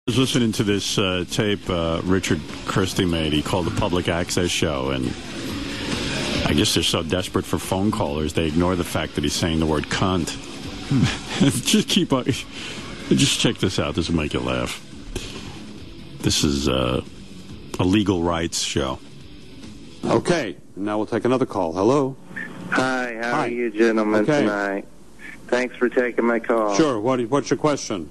I was listening to this tape Richard Christie made. He called the Public Access Show, and I guess they're so desperate for phone callers, they ignore the fact that he's saying the word cunt. Just check this out. This will make you laugh. This is a legal rights show. Okay, now we'll take another call. Hello? Hi, how are you gentlemen tonight? Thanks for taking my call. Sure, what's your question?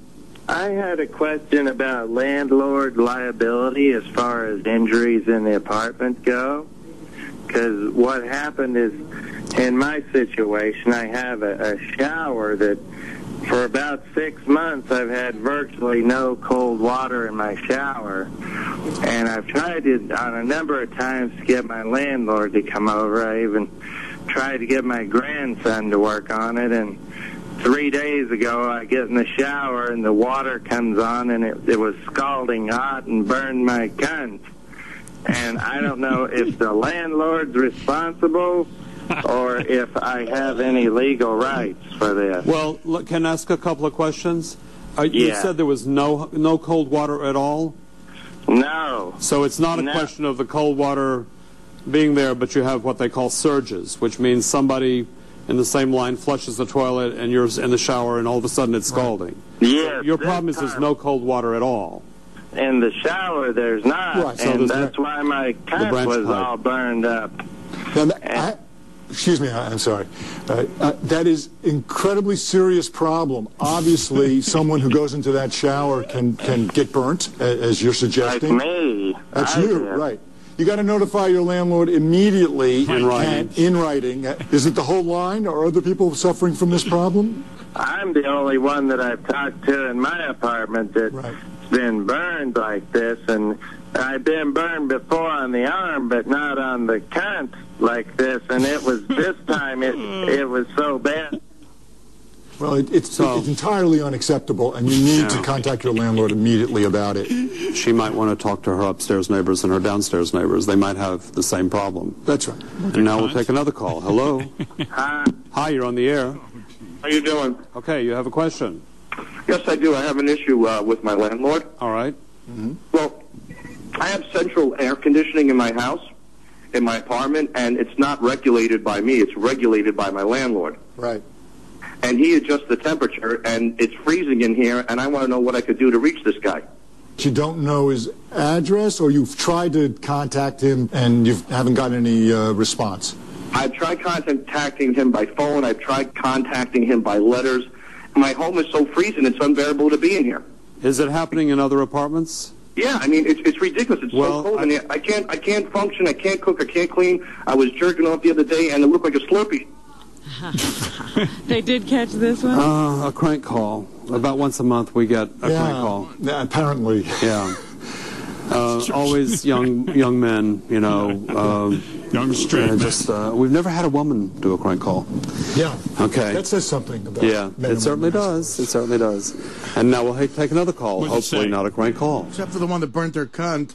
I had a question about landlord liability as far as injuries in the apartment go. Because what happened is, in my situation, I have a shower that for about 6 months I've had virtually no cold water in my shower. And I've tried it on a number of times to get my landlord to come over. I even tried to get my grandson to work on it, and 3 days ago, I get in the shower, and the water comes on, and it was scalding hot and burned my cunt. And I don't know if the landlord's responsible or if I have any legal rights for this. Well, look, can I ask a couple of questions? You said there was no cold water at all? No. So it's not a question of the cold water being there, but you have what they call surges, which means somebody in the same line flushes the toilet and you're in the shower and all of a sudden it's scalding. Yes. So your problem is there's no cold water at all. In the shower there's not, right. So and that's why my cunt was all burned up. Excuse me, I'm sorry. That is incredibly serious problem. Obviously, someone who goes into that shower can get burnt, as you're suggesting. Like me. That's you, right. You got to notify your landlord immediately in writing. Is it the whole line? Are other people suffering from this problem? I'm the only one that I've talked to in my apartment that's been burned like this, and I've been burned before on the arm, but not on the cunt like this, and it was this time it was so bad. Well, it's entirely unacceptable, and you need to contact your landlord immediately about it. She might want to talk to her upstairs neighbors and her downstairs neighbors. They might have the same problem. That's right. And now we'll take another call. Hello? Hi. Hi, you're on the air. How you doing? Okay, you have a question. Yes, I do. I have an issue with my landlord. All right. Well, I have central air conditioning in my house, in my apartment, and it's not regulated by me. It's regulated by my landlord. Right. And he adjusts the temperature, and it's freezing in here, and I want to know what I could do to reach this guy. You don't know his address, or you've tried to contact him and you haven't gotten any response? I've tried contacting him by phone. I've tried contacting him by letters. My home is so freezing, it's unbearable to be in here. Is it happening in other apartments? Yeah, I mean, it's ridiculous. It's so cold in here. I can't function. I can't cook. I can't clean. I was jerking off the other day, and it looked like a Slurpee. They did catch this one? A crank call. About once a month we get a crank call. Yeah, apparently. Yeah. Always young men, you know. Young straight men. We've never had a woman do a crank call. Yeah. Okay. That says something about men. It certainly does. It certainly does. And now we'll take another call. Hopefully not a crank call. Except for the one that burnt their cunt.